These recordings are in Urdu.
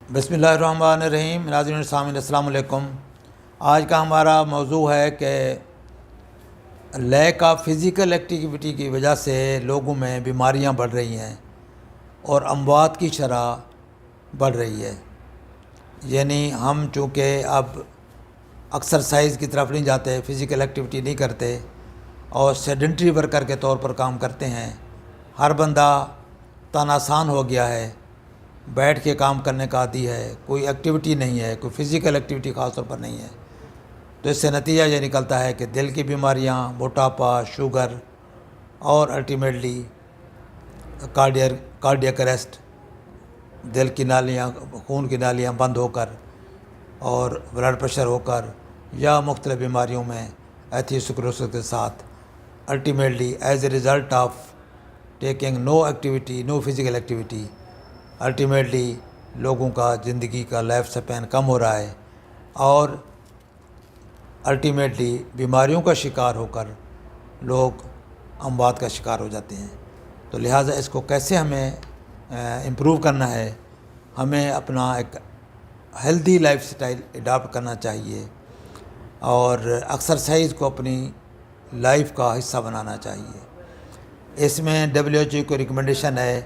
بسم اللہ الرحمن الرحیم۔ ناظرین سامعین السلام علیکم۔ آج کا ہمارا موضوع ہے کہ لیک آف فزیکل ایکٹیویٹی کی وجہ سے لوگوں میں بیماریاں بڑھ رہی ہیں اور اموات کی شرح بڑھ رہی ہے۔ یعنی ہم چونکہ اب ایکسرسائز کی طرف نہیں جاتے، فزیکل ایکٹیویٹی نہیں کرتے اور سیڈنٹری ورکر کے طور پر کام کرتے ہیں۔ ہر بندہ تن آسان ہو گیا ہے، بیٹھ کے کام کرنے کا عادی ہے، کوئی ایکٹیویٹی نہیں ہے، کوئی فزیکل ایکٹیویٹی خاص طور پر نہیں ہے۔ تو اس سے نتیجہ یہ نکلتا ہے کہ دل کی بیماریاں، موٹاپا، شوگر اور الٹیمیٹلی کارڈیک اریسٹ، دل کی نالیاں، خون کی نالیاں بند ہو کر اور بلڈ پریشر ہو کر یا مختلف بیماریوں میں ایتھیروسکلوروسس کے ساتھ ultimately as a result of taking no activity, no physical activity, ultimately لوگوں کا زندگی کا لائف سپین کم ہو رہا ہے اور الٹیمیٹلی بیماریوں کا شکار ہو کر لوگ اموات کا شکار ہو جاتے ہیں۔ تو لہٰذا اس کو کیسے ہمیں امپروو کرنا ہے، ہمیں اپنا ایک ہیلدی لائف سٹائل اڈاپٹ کرنا چاہیے اور ایکسرسائز کو اپنی لائف کا حصہ بنانا چاہیے۔ اس میں WHO کو ریکمنڈیشن ہے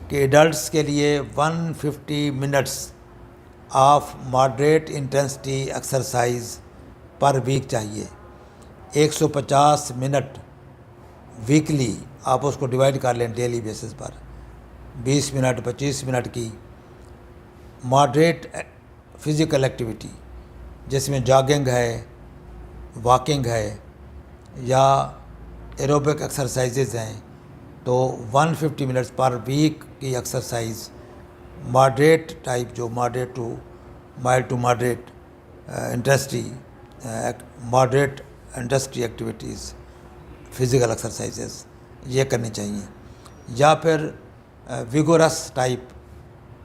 کہ ایڈلٹس کے لیے 150 minutes of moderate intensity exercise per week چاہیے۔ 150 منٹ ویکلی، آپ اس کو ڈیوائڈ کر لیں ڈیلی بیسس پر، 20 منٹ 25 منٹ کی ماڈریٹ فزیکل ایکٹیویٹی، جس میں جاگنگ ہے، واکنگ ہے یا ایروبک ایکسرسائزز ہیں، تو 150 منٹس پر ویک کی ایکسرسائز ماڈریٹ ٹائپ، جو moderate to mild to moderate moderate intensity activities, physical exercises یہ کرنی چاہیے۔ یا پھر ویگورس ٹائپ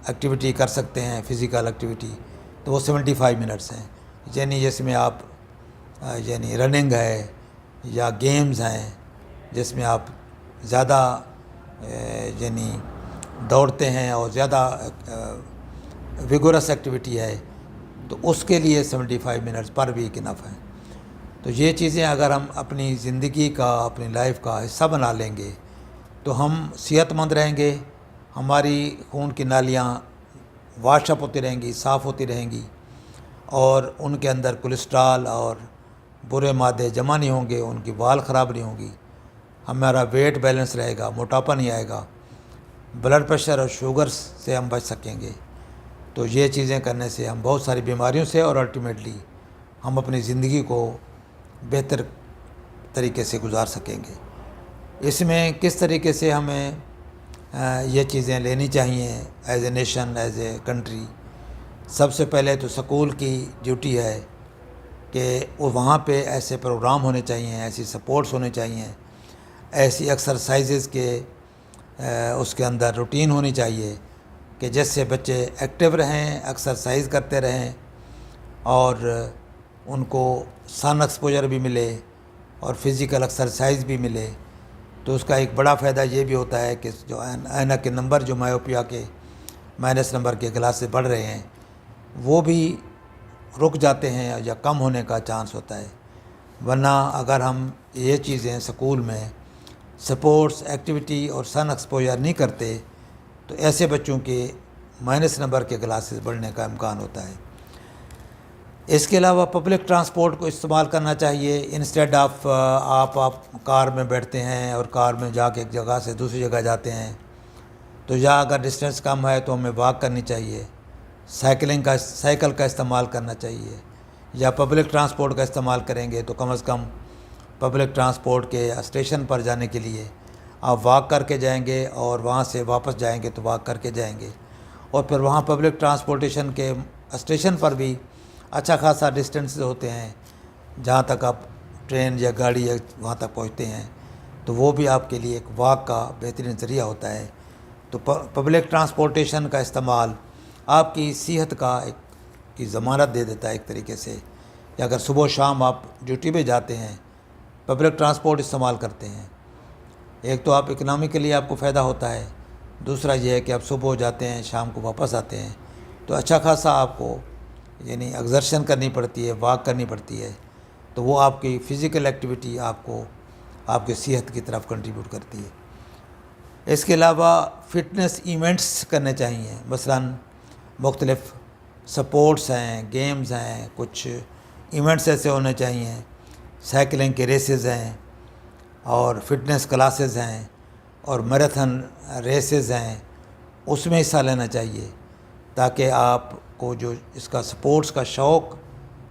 ایکٹیویٹی کر سکتے ہیں، فزیکل ایکٹیویٹی، تو وہ 75 منٹس ہیں، یعنی جس میں آپ یعنی رننگ ہے یا گیمز ہیں جس میں آپ زیادہ یعنی دوڑتے ہیں اور زیادہ ویگورس ایکٹیویٹی ہے، تو اس کے لیے 75 منٹس پر ویک انف ہیں۔ تو یہ چیزیں اگر ہم اپنی زندگی کا، اپنی لائف کا حصہ بنا لیں گے تو ہم صحت مند رہیں گے، ہماری خون کی نالیاں واش اپ ہوتی رہیں گی، صاف ہوتی رہیں گی اور ان کے اندر کولیسٹرال اور برے مادے جمع نہیں ہوں گے، ان کی وال خراب نہیں ہوں گی، ہمارا ویٹ بیلنس رہے گا، موٹاپا نہیں آئے گا، بلڈ پریشر اور شوگر سے ہم بچ سکیں گے۔ تو یہ چیزیں کرنے سے ہم بہت ساری بیماریوں سے اور الٹیمیٹلی ہم اپنی زندگی کو بہتر طریقے سے گزار سکیں گے۔ اس میں کس طریقے سے ہمیں یہ چیزیں لینی چاہیے as a nation, as a country? سب سے پہلے تو سکول کی ڈیوٹی ہے کہ وہاں پہ ایسے پروگرام ہونے چاہیے، ایسی سپورٹس ہونے چاہیے، ایسی ایکسرسائزز کے اس کے اندر روٹین ہونی چاہیے کہ جس سے بچے ایکٹیو رہیں، ایکسرسائز کرتے رہیں اور ان کو سن ایکسپوجر بھی ملے اور فزیکل ایکسرسائز بھی ملے۔ تو اس کا ایک بڑا فائدہ یہ بھی ہوتا ہے کہ جو اینک کے نمبر، جو مائیوپیا کے مائنس نمبر کے گلاسز بڑھ رہے ہیں، وہ بھی رک جاتے ہیں یا کم ہونے کا چانس ہوتا ہے۔ ورنہ اگر ہم یہ چیزیں سکول میں سپورٹس ایکٹیویٹی اور سن ایکسپوجر نہیں کرتے تو ایسے بچوں کے مائنس نمبر کے گلاسز بڑھنے کا امکان ہوتا ہے۔ اس کے علاوہ پبلک ٹرانسپورٹ کو استعمال کرنا چاہیے، انسٹیڈ آف آپ کار میں بیٹھتے ہیں اور کار میں جا کے ایک جگہ سے دوسری جگہ جاتے ہیں، تو یا اگر ڈسٹینس کم ہے تو ہمیں واک کرنی چاہیے، سائیکل کا استعمال کرنا چاہیے، یا پبلک ٹرانسپورٹ کا استعمال کریں گے تو کم از کم پبلک ٹرانسپورٹ کے اسٹیشن پر جانے کے لیے آپ واک کر کے جائیں گے اور وہاں سے واپس جائیں گے تو واک کر کے جائیں گے، اور پھر وہاں پبلک ٹرانسپورٹیشن کے اسٹیشن پر بھی اچھا خاصا ڈسٹینس ہوتے ہیں جہاں تک آپ ٹرین یا گاڑی یا وہاں تک پہنچتے ہیں، تو وہ بھی آپ کے لیے ایک واک کا بہترین ذریعہ ہوتا ہے۔ تو پبلک ٹرانسپورٹیشن کا استعمال آپ کی صحت کا کی ضمانت دے دیتا ہے ایک طریقے سے، یا اگر صبح و شام آپ ڈیوٹی پہ جاتے ہیں، پبلک ٹرانسپورٹ استعمال کرتے ہیں، ایک تو آپ اکنامی کے لیے آپ کو فائدہ ہوتا ہے، دوسرا یہ ہے کہ آپ صبح جاتے ہیں، شام کو واپس آتے ہیں، تو اچھا خاصا آپ کو یعنی ایگزرشن کرنی پڑتی ہے، واک کرنی پڑتی ہے، تو وہ آپ کی فزیکل ایکٹیویٹی آپ کو آپ کی صحت کی طرف کنٹریبیوٹ کرتی ہے۔ اس کے علاوہ فٹنس ایونٹس کرنے چاہیے، مثلا مختلف سپورٹس ہیں، گیمز ہیں، کچھ ایونٹس ایسے ہونے چاہیے، سائیکلنگ کے ریسز ہیں اور فٹنس کلاسز ہیں اور میراتھن ریسز ہیں، اس میں حصہ لینا چاہیے تاکہ آپ کو جو اس کا سپورٹس کا شوق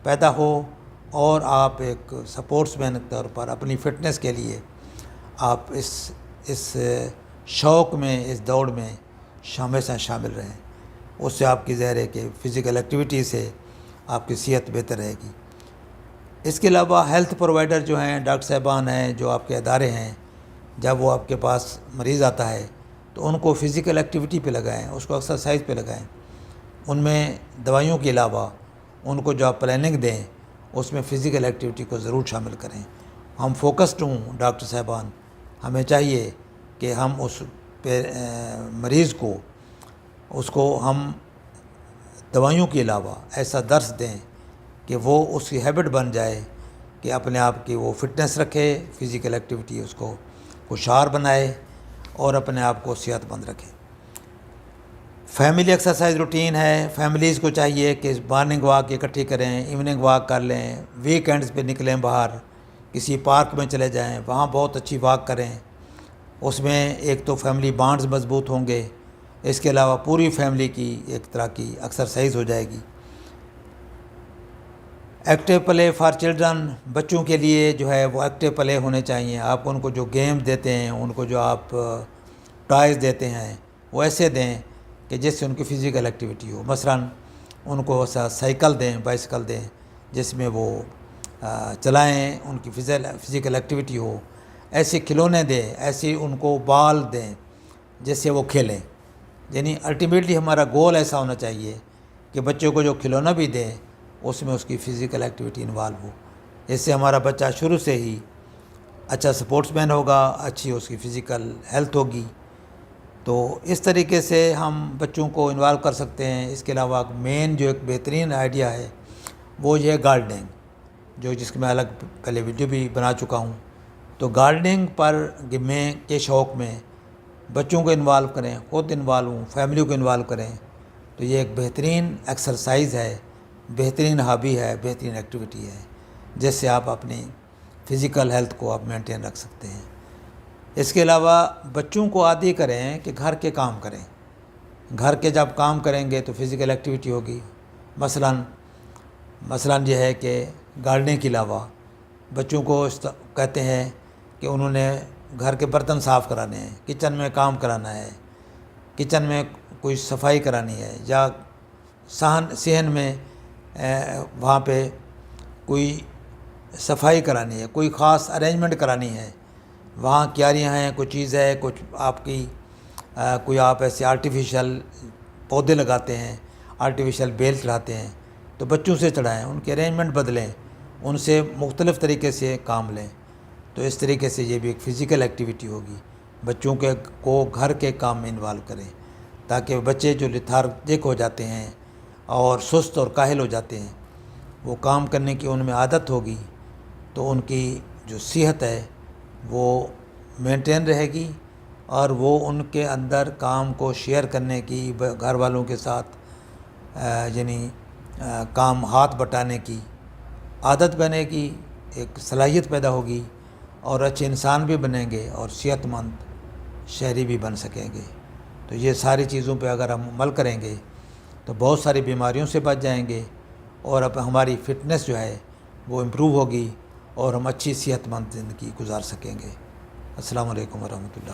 پیدا ہو اور آپ ایک سپورٹس مین کے طور پر اپنی فٹنس کے لیے آپ اس شوق میں، اس دوڑ میں شامل رہیں۔ اس سے آپ کی ظاہر ہے کہ فزیکل ایکٹیویٹی سے آپ کی صحت بہتر رہے گی۔ اس کے علاوہ ہیلتھ پرووائڈر جو ہیں، ڈاکٹر صاحبان ہیں، جو آپ کے ادارے ہیں، جب وہ آپ کے پاس مریض آتا ہے تو ان کو فزیکل ایکٹیویٹی پہ لگائیں، اس کو ایکسرسائز پہ لگائیں۔ ان میں دوائیوں کے علاوہ ان کو جو آپ پلاننگ دیں اس میں فزیکل ایکٹیویٹی کو ضرور شامل کریں۔ ہم فوکسڈ ہوں ڈاکٹر صاحبان، ہمیں چاہیے کہ ہم اس مریض کو ہم دوائیوں کے علاوہ ایسا درس دیں کہ وہ اس کی ہیبٹ بن جائے کہ اپنے آپ کی وہ فٹنس رکھے، فزیکل ایکٹیویٹی اس کو خوشحال بنائے اور اپنے آپ کو صحت مند رکھے۔ فیملی ایکسرسائز روٹین ہے، فیملیز کو چاہیے کہ مارننگ واک اکٹھی کریں، ایوننگ واک کر لیں، ویکینڈز پہ نکلیں، باہر کسی پارک میں چلے جائیں، وہاں بہت اچھی واک کریں۔ اس میں ایک تو فیملی بانڈز مضبوط ہوں گے، اس کے علاوہ پوری فیملی کی ایک طرح کی ایکسرسائز ہو جائے گی۔ ایکٹیو پلے فار چلڈرن، بچوں کے لیے جو ہے وہ ایکٹیو پلے ہونے چاہیے۔ آپ ان کو جو گیم دیتے ہیں، ان کو جو آپ ٹائز دیتے ہیں، وہ ایسے دیں کہ جس سے ان کی فزیکل ایکٹیویٹی ہو۔ مثلا ان کو ایسا سائیکل دیں، بائسیکل دیں جس میں وہ چلائیں، ان کی فزیکل ایکٹیویٹی ہو۔ ایسے کھلونے دیں، ایسی ان کو بال دیں جس سے وہ کھیلیں۔ یعنی الٹیمیٹلی ہمارا گول ایسا ہونا چاہیے کہ بچوں کو جو کھلونا بھی دیں اس میں اس کی فزیکل ایکٹیویٹی انوالو ہو۔ اس سے ہمارا بچہ شروع سے ہی اچھا سپورٹس مین ہوگا، اچھی اس کی فزیکل ہیلتھ ہوگی۔ تو اس طریقے سے ہم بچوں کو انوالو کر سکتے ہیں۔ اس کے علاوہ مین جو ایک بہترین آئیڈیا ہے وہ یہ ہے گارڈننگ، جس کی میں الگ پہلے ویڈیو بھی بنا چکا ہوں۔ تو گارڈننگ پر کے شوق میں بچوں کو انوالو کریں، خود انوالو ہوں، فیملی کو انوالو کریں، تو یہ ایک بہترین ایکسرسائز ہے، بہترین ہابی ہے، بہترین ایکٹیویٹی ہے جس سے آپ اپنی فزیکل ہیلتھ کو آپ مینٹین رکھ سکتے ہیں۔ اس کے علاوہ بچوں کو عادی کریں کہ گھر کے کام کریں۔ گھر کے جب کام کریں گے تو فزیکل ایکٹیویٹی ہوگی۔ مثلا یہ ہے کہ گارڈننگ کے علاوہ بچوں کو کہتے ہیں کہ انہوں نے گھر کے برتن صاف کرانے ہیں، کچن میں کام کرانا ہے، کچن میں کوئی صفائی کرانی ہے، یا صحن میں وہاں پہ کوئی صفائی کرانی ہے، کوئی خاص ارینجمنٹ کرانی ہے، وہاں کیاریاں ہیں، کوئی چیز ہے، کچھ آپ کی کوئی آپ ایسے آرٹیفیشل پودے لگاتے ہیں، آرٹیفیشل بیل چڑھاتے ہیں، تو بچوں سے چڑھائیں، ان کے ارینجمنٹ بدلیں، ان سے مختلف طریقے سے کام لیں۔ تو اس طریقے سے یہ بھی ایک فزیکل ایکٹیویٹی ہوگی۔ بچوں کو گھر کے کام میں انوالو کریں تاکہ بچے جو لیتھارجک ہو جاتے ہیں اور سست اور کاہل ہو جاتے ہیں، وہ کام کرنے کی ان میں عادت ہوگی تو ان کی جو صحت ہے وہ مینٹین رہے گی اور وہ ان کے اندر کام کو شیئر کرنے کی، گھر والوں کے ساتھ یعنی کام ہاتھ بٹانے کی عادت بنے گی، ایک صلاحیت پیدا ہوگی اور اچھے انسان بھی بنیں گے اور صحت مند شہری بھی بن سکیں گے۔ تو یہ ساری چیزوں پہ اگر ہم عمل کریں گے تو بہت ساری بیماریوں سے بچ جائیں گے اور اب ہماری فٹنس جو ہے وہ امپروو ہوگی اور ہم اچھی صحت مند زندگی گزار سکیں گے۔ السلام علیکم ورحمۃ اللہ۔